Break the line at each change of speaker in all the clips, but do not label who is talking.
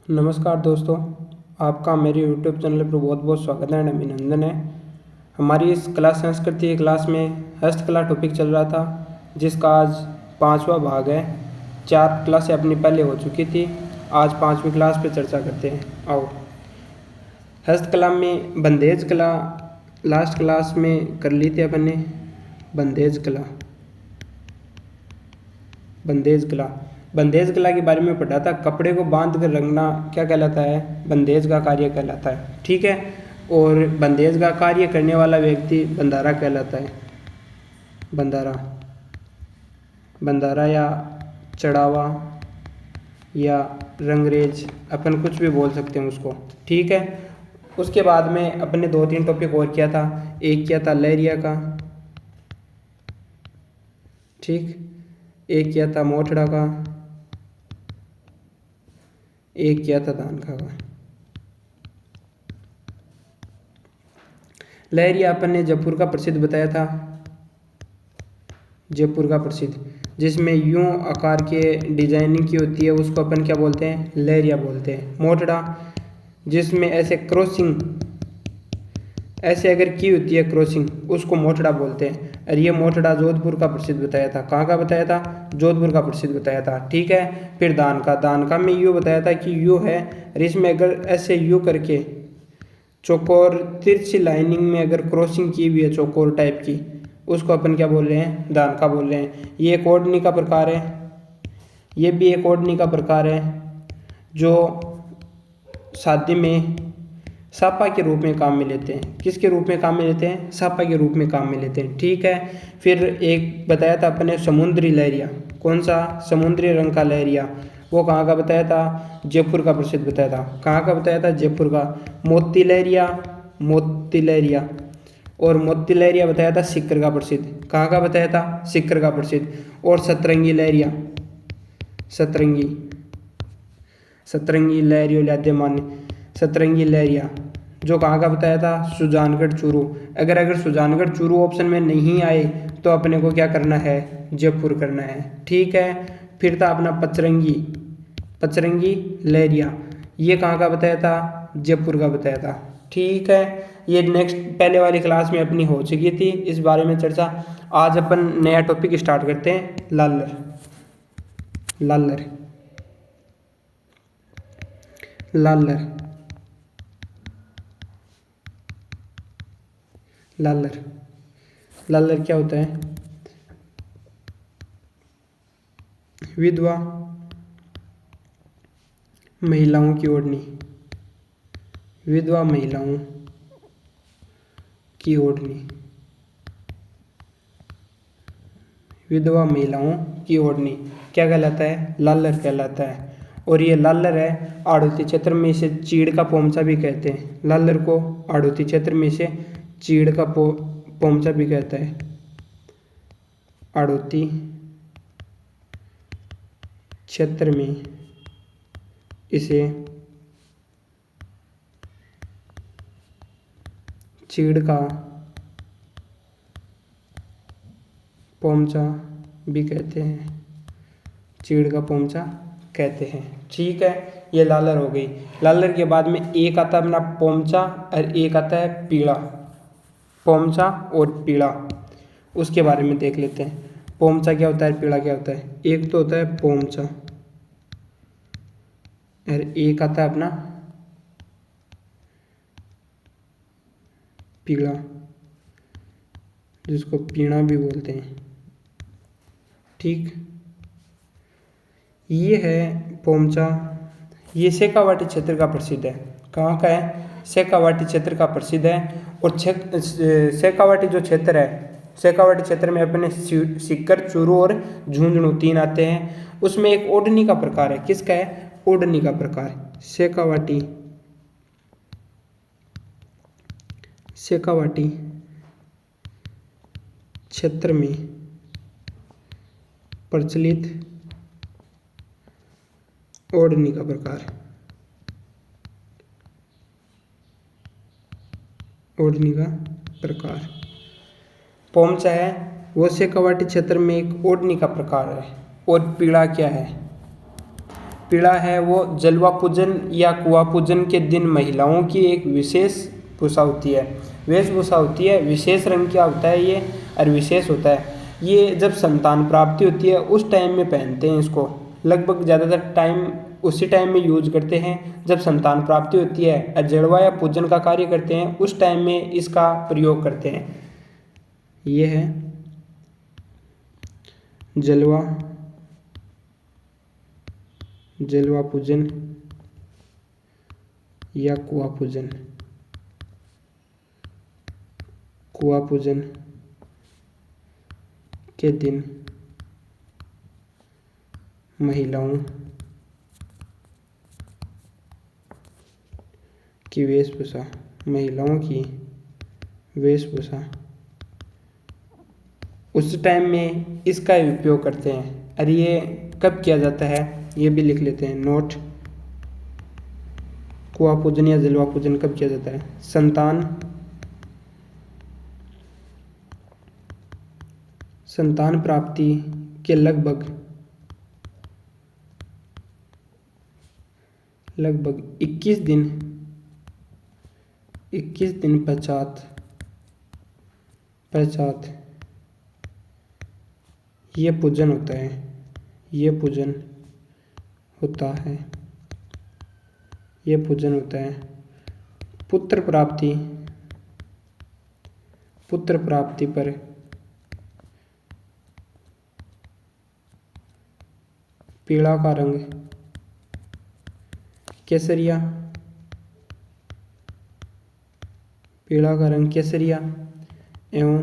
नमस्कार दोस्तों, आपका मेरे यूट्यूब चैनल पर बहुत बहुत स्वागत है एंड अभिनंदन है। हमारी इस क्लास संस्कृति की क्लास में हस्तकला टॉपिक चल रहा था, जिसका आज 5वां भाग है। 4 क्लासें अपनी पहले हो चुकी थी, आज 5वीं क्लास पे चर्चा करते हैं। आओ, हस्तकला में बंदेज कला लास्ट क्लास में कर ली थी अपन ने। बंदेज कला के बारे में पढ़ा था। कपड़े को बांध कर रंगना क्या कहलाता है? बंदेज का कार्य कहलाता है। ठीक है। और बंदेज का कार्य करने वाला व्यक्ति बंधारा कहलाता है। बंधारा या चढ़ावा या रंगरेज, अपन कुछ भी बोल सकते हैं उसको। ठीक है। उसके बाद में अपने 2-3 टॉपिक और किया था। एक किया था लहरिया का, ठीक। एक किया था मोठड़ा का, एक किया था दानका का। लहरिया अपन ने जयपुर का प्रसिद्ध बताया था, जिसमें यूं आकार के डिजाइनिंग की होती है, उसको अपन क्या बोलते हैं? लहरिया बोलते हैं। मोठड़ा, जिसमें ऐसे क्रॉसिंग ऐसे अगर की होती है क्रॉसिंग, उसको मोठड़ा बोलते हैं। और ये मोठड़ा जोधपुर का प्रसिद्ध बताया था। कहाँ का बताया था? जोधपुर का प्रसिद्ध बताया था। ठीक है। फिर दानका में यूँ बताया था कि यूँ है, और इसमें अगर ऐसे यूँ करके चौकोर तिरछी लाइनिंग में अगर क्रॉसिंग की हुई है चौकोर टाइप की, उसको अपन क्या बोल रहे हैं? दानका बोल रहे हैं। ये एक ओढ़नी का प्रकार है, ये भी एक ओढ़नी का प्रकार है, जो शादी में सापा के रूप में काम में लेते हैं। किसके रूप में काम में लेते हैं? सापा के रूप में काम में लेते हैं। ठीक है। फिर एक बताया था अपने समुद्री लहरिया। कौन सा? समुद्री रंग का लहरिया। वो कहाँ का बताया था? जयपुर का प्रसिद्ध बताया था। कहाँ का बताया था? जयपुर का। मोती लहरिया और मोती लहरिया बताया था सीकर का प्रसिद्ध। कहाँ का बताया था? सीकर का प्रसिद्ध। और सतरंगी लहरिया, सतरंगी लहरिया जो कहाँ का बताया था? सुजानगढ़ चूरू। अगर सुजानगढ़ चूरू ऑप्शन में नहीं आए तो अपने को क्या करना है? जयपुर करना है। ठीक है। फिर था अपना पचरंगी लहरिया। ये कहाँ का बताया था? जयपुर का बताया था। ठीक है। ये नेक्स्ट पहले वाली क्लास में अपनी हो चुकी थी इस बारे में चर्चा। आज अपन नया टॉपिक स्टार्ट करते हैं। लालर क्या होता है? विधवा महिलाओं की ओढ़नी। क्या कहलाता है? लालर कहलाता है। और ये लालर है, आड़ूती क्षेत्र में इसे चीड़ का पोमचा भी कहते हैं। लालर को आड़ूती क्षेत्र में इसे चीड़ का पोमचा भी कहता है। आड़ूती क्षेत्र में इसे चीड़ का पोमचा भी कहते हैं। ठीक है। ये लालर हो गई। लालर के बाद में एक आता है अपना पोमचा और एक आता है पीड़ा। पोमचा और पीड़ा, उसके बारे में देख लेते हैं। पोमचा क्या होता है, पीड़ा क्या होता है? एक तो होता है पोमचा और एक आता है अपना पीड़ा, जिसको पीड़ा भी बोलते हैं। ठीक। ये है पोमचा। ये शेखावाटी क्षेत्र का प्रसिद्ध है। कहाँ का है? शेखावाटी क्षेत्र का प्रसिद्ध है। और शेखावाटी जो क्षेत्र है, शेखावाटी क्षेत्र में अपने सीकर, चूरू और झुंझुनू 3 आते हैं। उसमें एक ओढ़नी का प्रकार है। किसका है? ओढ़नी का प्रकार। शेखावाटी क्षेत्र में प्रचलित ओढ़नी का प्रकार पोमचा है, वो शेखावाटी क्षेत्र में एक ओढ़नी का प्रकार है। और पीड़ा क्या है? पीला है वो जलवा पूजन या कुआं पूजन के दिन महिलाओं की एक विशेष भूषा होती है, वेशभूषा होती है। विशेष रंग क्या होता है ये, और विशेष होता है ये। जब संतान प्राप्ति होती है उस टाइम में पहनते हैं इसको, लगभग ज़्यादातर टाइम उसी टाइम में यूज करते हैं जब संतान प्राप्ति होती है, और जड़वा या पूजन का कार्य करते हैं उस टाइम में इसका प्रयोग करते हैं। ये है जलवा पूजन या कुआं पूजन। कुआं पूजन के दिन महिलाओं की वेशभूषा, महिलाओं की वेशभूषा उस टाइम में इसका उपयोग करते हैं। और ये कब किया जाता है ये भी लिख लेते हैं नोट। कुआं पूजन या जलवा पूजन कब किया जाता है? संतान प्राप्ति के लगभग 21 दिन पश्चात ये पूजन होता है। ये पूजन होता है। पुत्र प्राप्ति पर पीला का रंग केसरिया, एवं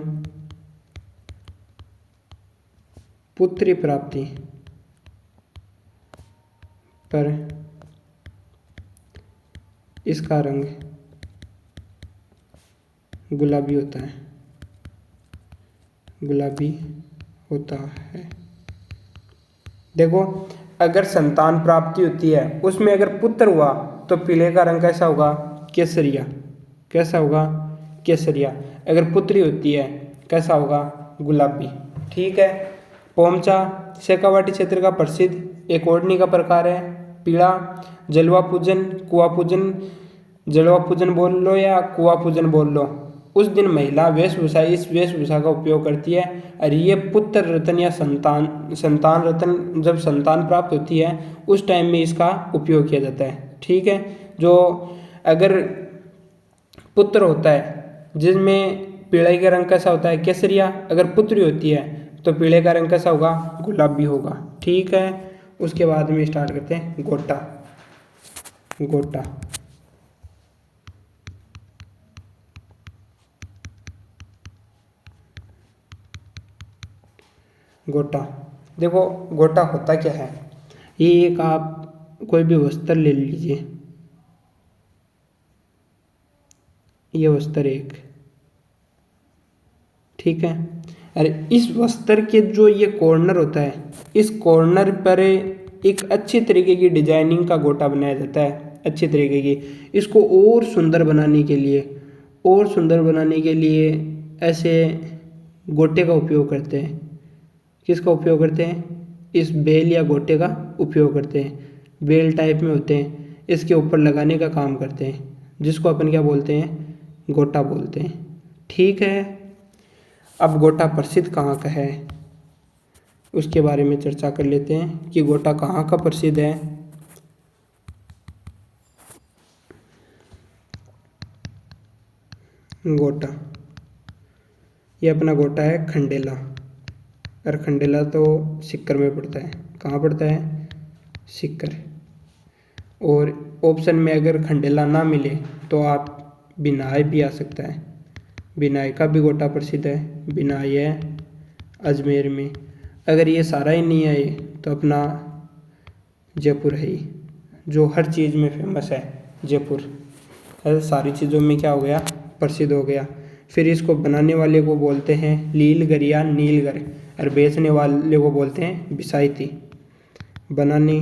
पुत्री प्राप्ति पर इसका रंग गुलाबी होता है। देखो, अगर संतान प्राप्ति होती है उसमें अगर पुत्र हुआ तो पीले का रंग कैसा होगा? केसरिया। अगर पुत्री होती है कैसा होगा? गुलाबी। ठीक है। पोमचा शेखावाटी क्षेत्र का प्रसिद्ध एक ओढ़नी का प्रकार है पीला। जलवा पूजन, कुआं पूजन, जलवा पूजन बोल लो या कुआं पूजन बोल लो, उस दिन महिला इस वेशभूषा का उपयोग करती है। और ये पुत्र रत्न या संतान रत्न, जब संतान प्राप्त होती है उस टाइम में इसका उपयोग किया जाता है। ठीक है। जो अगर पुत्र होता है जिसमें पीले का रंग कैसा होता है? केसरिया। अगर पुत्री होती है तो पीले का रंग कैसा होगा? गुलाबी होगा। ठीक है। उसके बाद में स्टार्ट करते हैं गोटा। देखो, गोटा होता क्या है? ये एक आप कोई भी वस्त्र ले लीजिए, ये वस्त्र एक, ठीक है। अरे इस वस्त्र के जो ये कॉर्नर होता है, इस कॉर्नर पर एक अच्छी तरीके की डिजाइनिंग का गोटा बनाया जाता है, अच्छी तरीके की। इसको और सुंदर बनाने के लिए ऐसे गोटे का उपयोग करते हैं। किसका उपयोग करते हैं? इस बेल या गोटे का उपयोग करते हैं। बेल टाइप में होते हैं, इसके ऊपर लगाने का काम करते हैं, जिसको अपन क्या बोलते हैं? गोटा बोलते हैं। ठीक है। अब गोटा प्रसिद्ध कहाँ का है उसके बारे में चर्चा कर लेते हैं कि गोटा कहाँ का प्रसिद्ध है। गोटा, ये अपना गोटा है खंडेला, और खंडेला तो सिक्कर में पड़ता है। कहाँ पड़ता है? सिक्कर। और ऑप्शन में अगर खंडेला ना मिले तो आप बिनाई भी आ सकता है। बिनाई का भी गोटा प्रसिद्ध है। बिनाई है अजमेर में। अगर ये सारा ही नहीं आए तो अपना जयपुर है ही, जो हर चीज़ में फेमस है। जयपुर सारी चीज़ों में क्या हो गया? प्रसिद्ध हो गया। फिर इसको बनाने वाले को बोलते हैं लीलगर या नीलगर, और बेचने वाले को बोलते हैं बिसायती। बनाने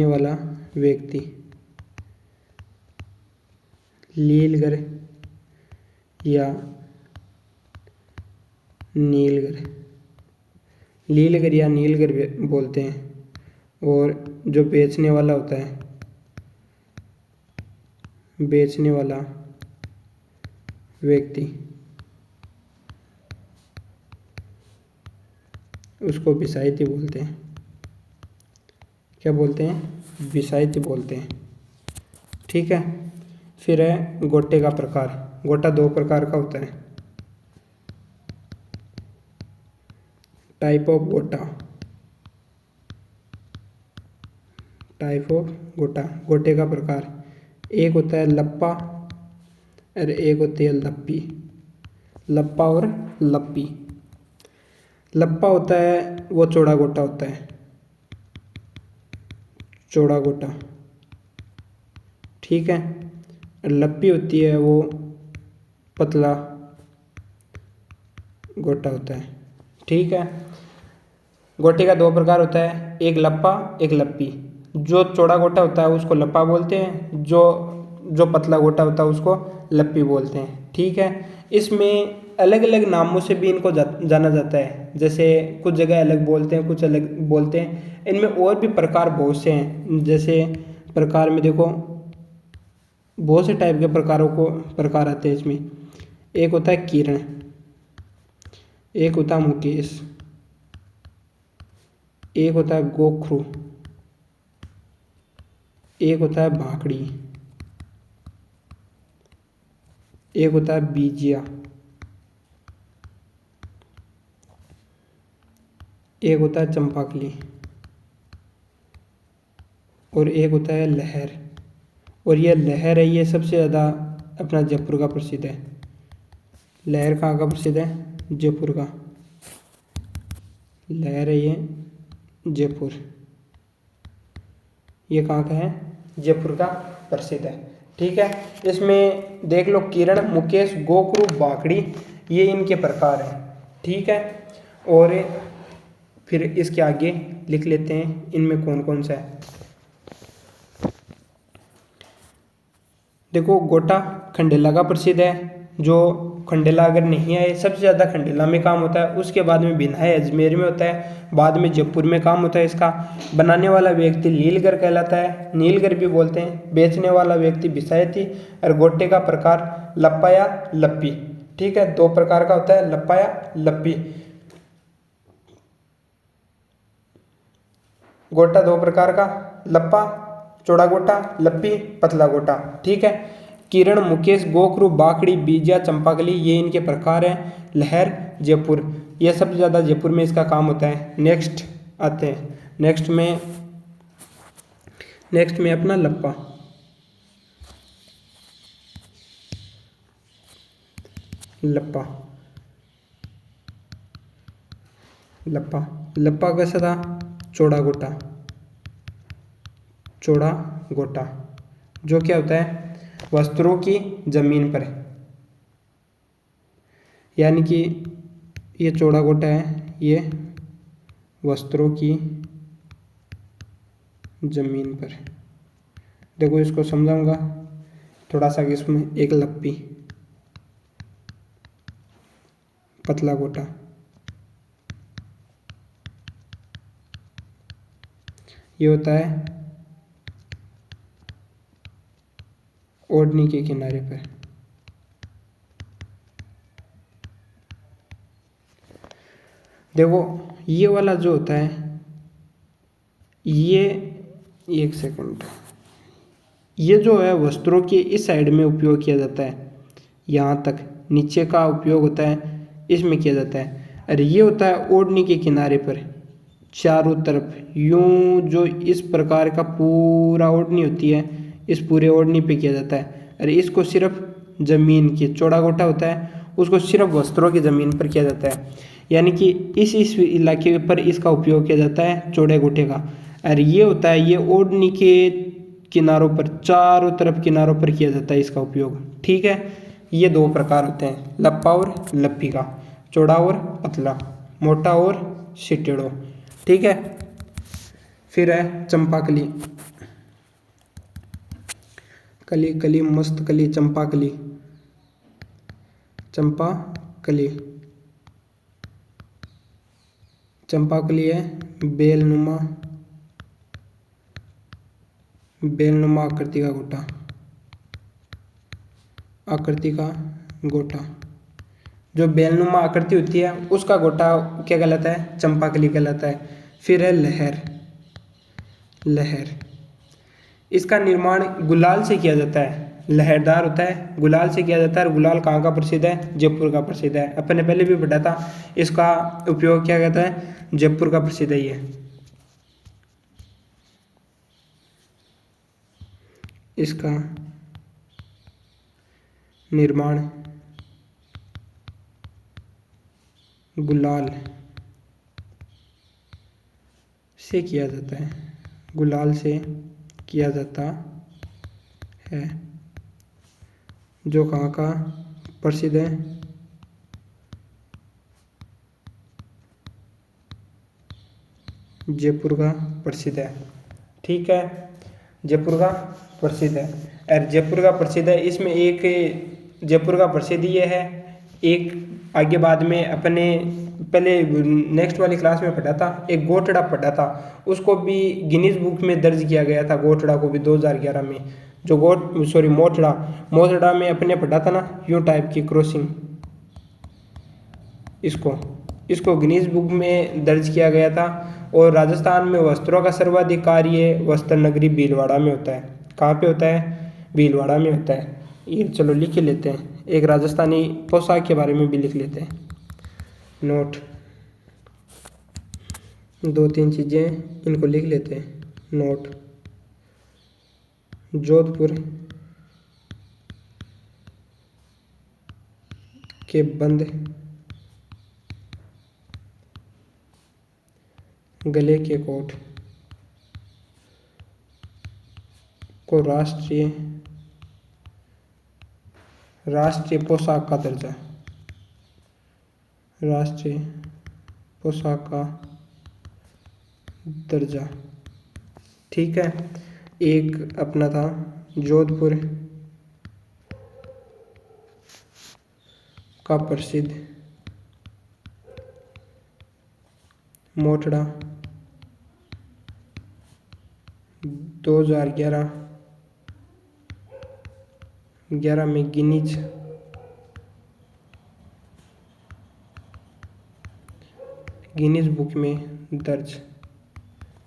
वाला व्यक्ति लीलगर या नीलगर, लीलगर या नीलगर बोलते हैं। और जो बेचने वाला होता है, बेचने वाला व्यक्ति, उसको बिसायती बोलते हैं। क्या बोलते हैं? बिसायती बोलते हैं। ठीक है। फिर है गोटे का प्रकार। गोटा दो प्रकार का होता है। टाइप ऑफ गोटा, टाइप ऑफ गोटा, गोटे का प्रकार। एक होता है लप्पा और एक होती है लप्पी। लप्पा और लप्पी। लप्पा होता है वो चौड़ा गोटा होता है, चौड़ा गोटा। ठीक है। और लप्पी होती है वो पतला गोटा होता है। ठीक है। गोटे का दो प्रकार होता है, एक लप्पा एक लप्पी। जो चौड़ा गोटा होता है उसको लप्पा बोलते हैं, जो जो पतला गोटा होता है उसको लप्पी बोलते हैं। ठीक है। इसमें अलग अलग नामों से भी इनको जाना जाता है। जैसे कुछ जगह अलग बोलते हैं, कुछ अलग बोलते हैं। इनमें और भी प्रकार बहुत से हैं। जैसे प्रकार में देखो बहुत से टाइप के प्रकार आते हैं इसमें। एक होता है किरण, एक होता है मुकेश, एक होता है गोखरू, एक होता है भाकड़ी, एक होता है बीजिया, एक होता है चंपाकली और एक होता है लहर। और ये लहर है, ये सबसे ज़्यादा अपना जयपुर का प्रसिद्ध है। लहर कहाँ का प्रसिद्ध है? जयपुर का। लहर है ये जयपुर, ये कहाँ का है? जयपुर का प्रसिद्ध है। ठीक है। इसमें देख लो किरण, मुकेश, गोखरू, भाकड़ी, ये इनके प्रकार हैं। ठीक है। और फिर इसके आगे लिख लेते हैं इनमें कौन कौन सा है। देखो गोटा खंडेला का प्रसिद्ध है। जो खंडेला अगर नहीं आए, सबसे ज़्यादा खंडेला में काम होता है। उसके बाद में भिनाई अजमेर में होता है, बाद में जयपुर में काम होता है इसका। बनाने वाला व्यक्ति लीलगर कहलाता है, नीलगर भी बोलते हैं। बेचने वाला व्यक्ति बिसायती। और गोटे का प्रकार लप्पा या लप्पी। ठीक है। दो प्रकार का होता है, लप्पा या लप्पी। गोटा दो प्रकार का, लप्पा चौड़ा गोटा, लप्पी पतला गोटा। ठीक है। किरण, मुकेश, गोखरू, बाखड़ी, बीजा, चंपाकली, ये इनके प्रकार हैं। लहर जयपुर, ये सबसे ज़्यादा जयपुर में इसका काम होता है। नेक्स्ट आते हैं, नेक्स्ट में अपना लप्पा। लप्पा लप्पा लप्पा कैसा था? चौड़ा गोटा, चौड़ा गोटा। जो क्या होता है? वस्त्रों की जमीन पर, यानी कि ये चौड़ा गोटा है, ये वस्त्रों की जमीन पर। देखो इसको समझाऊंगा थोड़ा सा कि इसमें एक लप्पी, पतला गोटा, ये होता है ओढ़नी के किनारे पर। देखो ये वाला जो होता है, ये एक सेकंड, ये जो है वस्त्रों के इस साइड में उपयोग किया जाता है। यहाँ तक नीचे का उपयोग होता है, इसमें किया जाता है। और ये होता है ओढ़नी के किनारे पर, चारों तरफ यूं जो इस प्रकार का पूरा ओढ़नी होती है, इस पूरे ओढ़नी पे किया जाता है। और इसको सिर्फ जमीन की, चौड़ा गोटा होता है उसको सिर्फ वस्त्रों की जमीन पर किया जाता है। यानी कि इस इलाके पर इसका उपयोग किया जाता है चौड़े गोटे का। और ये होता है, ये ओढ़नी के किनारों पर, चारों तरफ किनारों पर किया जाता है इसका उपयोग। ठीक है। ये दो प्रकार होते हैं, लप्पा और लप्पी का, चौड़ा और पतला, मोटा और सिटेड़ो। ठीक है। फिर है चंपाकली। कली कली मस्त कली, चंपाकली, चंपाकली। चंपाकली है बेलनुमा आकृति का गोटा। जो बेलनुमा आकृति होती है उसका गोटा क्या कहलाता है? चंपाकली कहलाता है। फिर है लहर। इसका निर्माण गुलाल से किया जाता है, लहरदार होता है, गुलाल से किया जाता है। और गुलाल कहाँ का प्रसिद्ध है? जयपुर का प्रसिद्ध है। अपन ने पहले भी पढ़ा था, इसका उपयोग क्या कहता है? जयपुर का प्रसिद्ध है ये। इसका निर्माण गुलाल से किया जाता है, गुलाल से किया जाता है। जो कहाँ का प्रसिद्ध है? जयपुर का प्रसिद्ध है। ठीक है, जयपुर का प्रसिद्ध है। और जयपुर का प्रसिद्ध है, इसमें एक जयपुर का प्रसिद्ध ये है, एक आगे बाद में अपने पहले नेक्स्ट वाली क्लास में पढ़ा था, एक गोटड़ा पढ़ा था, उसको भी गिनीज बुक में दर्ज किया गया था, गोटड़ा को भी 2011 में। जो मोटड़ा में अपने पढ़ा था ना, यूँ टाइप की क्रॉसिंग, इसको गिनीज बुक में दर्ज किया गया था। और राजस्थान में वस्त्रों का सर्वाधिक कार्य वस्त्र नगरी भीलवाड़ा में होता है। कहाँ पे होता है? भीलवाड़ा में होता है। ये चलो लिख लेते हैं, एक राजस्थानी पोशाक के बारे में भी लिख लेते हैं। नोट, 2-3 चीज़ें इनको लिख लेते हैं। नोट, जोधपुर के बंद गले के कोट को राष्ट्रीय पोशाक का दर्जा, राष्ट्रीय पोशाक का दर्जा। ठीक है, एक अपना था जोधपुर का प्रसिद्ध मोटड़ा 2011 में गिनीज बुक में दर्ज,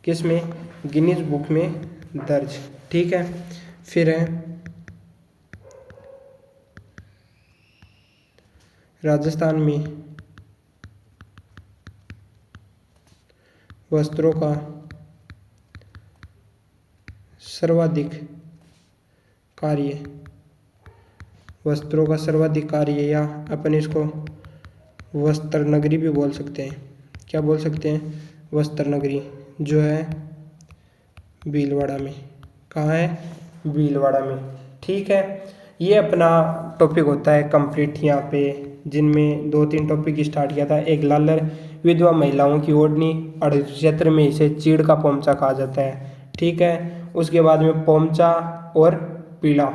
किसमें? गिनीज बुक में दर्ज। ठीक है, फिर है राजस्थान में वस्त्रों का सर्वाधिक कार्य, या अपन इसको वस्त्र नगरी भी बोल सकते हैं। क्या बोल सकते हैं? वस्त्र नगरी, जो है भीलवाड़ा में। कहाँ है? भीलवाड़ा में। ठीक है, ये अपना टॉपिक होता है कंप्लीट यहाँ पे, जिनमें 2-3 टॉपिक स्टार्ट किया था। एक लालर विधवा महिलाओं की ओढ़नी, और क्षेत्र में इसे चीड़ का पोमचा कहा जाता है। ठीक है, उसके बाद में पोमचा और पीड़ा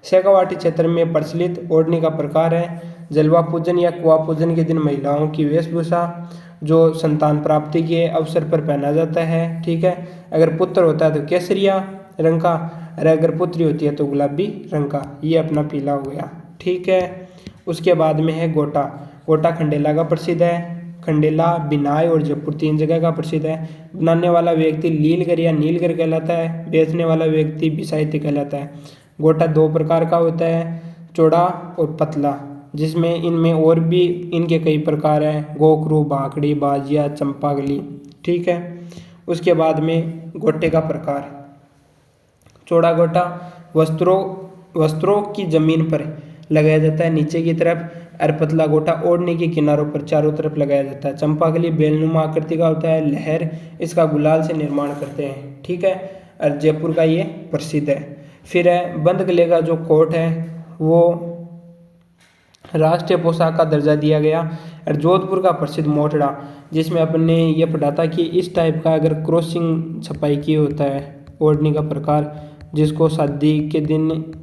शेखावाटी क्षेत्र में प्रचलित ओढ़नी का प्रकार है। जलवा पूजन या कुआ पूजन के दिन महिलाओं की वेशभूषा, जो संतान प्राप्ति के अवसर पर पहना जाता है। ठीक है, अगर पुत्र होता है तो केसरिया रंग का, और अगर पुत्री होती है तो गुलाबी रंग का। ये अपना पीला हो गया। ठीक है, उसके बाद में है गोटा खंडेला का प्रसिद्ध है। खंडेला बिनाई और जयपुर 3 जगह का प्रसिद्ध है। बनाने वाला व्यक्ति लीलगर या नीलगर कहलाता है, बेचने वाला व्यक्ति बिसाहित्य कहलाता है। गोटा 2 प्रकार का होता है, चौड़ा और पतला, जिसमें इनमें और भी इनके कई प्रकार हैं, गोखरू, भाकड़ी, बाजिया, चंपाकली। ठीक है, उसके बाद में गोटे का प्रकार, चौड़ा गोटा वस्त्रों की जमीन पर लगाया जाता है नीचे की तरफ, और पतला गोटा ओढ़ने के किनारों पर चारों तरफ लगाया जाता है। चंपाकली बेलनुमा आकृति का होता है। लहर इसका गुलाल से निर्माण करते हैं। ठीक है, और जयपुर का ये प्रसिद्ध है। फिर है बंद गले का जो कोट है वो राष्ट्रीय पोशाक का दर्जा दिया गया। और जोधपुर का प्रसिद्ध मोटड़ा, जिसमें अपन ने ये पढ़ा था कि इस टाइप का अगर क्रॉसिंग छपाई की होता है ओढ़नी का प्रकार, जिसको शादी के दिन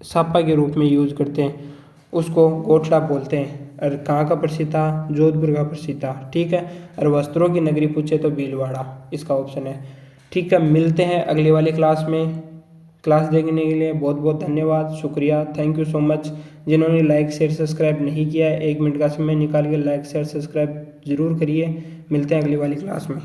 सापा के रूप में यूज करते हैं, उसको गोटड़ा बोलते हैं। और कहाँ का प्रसिद्ध था, जोधपुर का प्रसिद्ध था। ठीक है, और वस्त्रों की नगरी पूछे तो भीलवाड़ा इसका ऑप्शन है। ठीक है, मिलते हैं अगली वाली क्लास में। क्लास देखने के लिए बहुत बहुत धन्यवाद, शुक्रिया, थैंक यू सो मच। जिन्होंने लाइक शेयर सब्सक्राइब नहीं किया है, 1 मिनट का समय निकाल के लाइक शेयर सब्सक्राइब जरूर करिए। मिलते हैं अगली वाली क्लास में।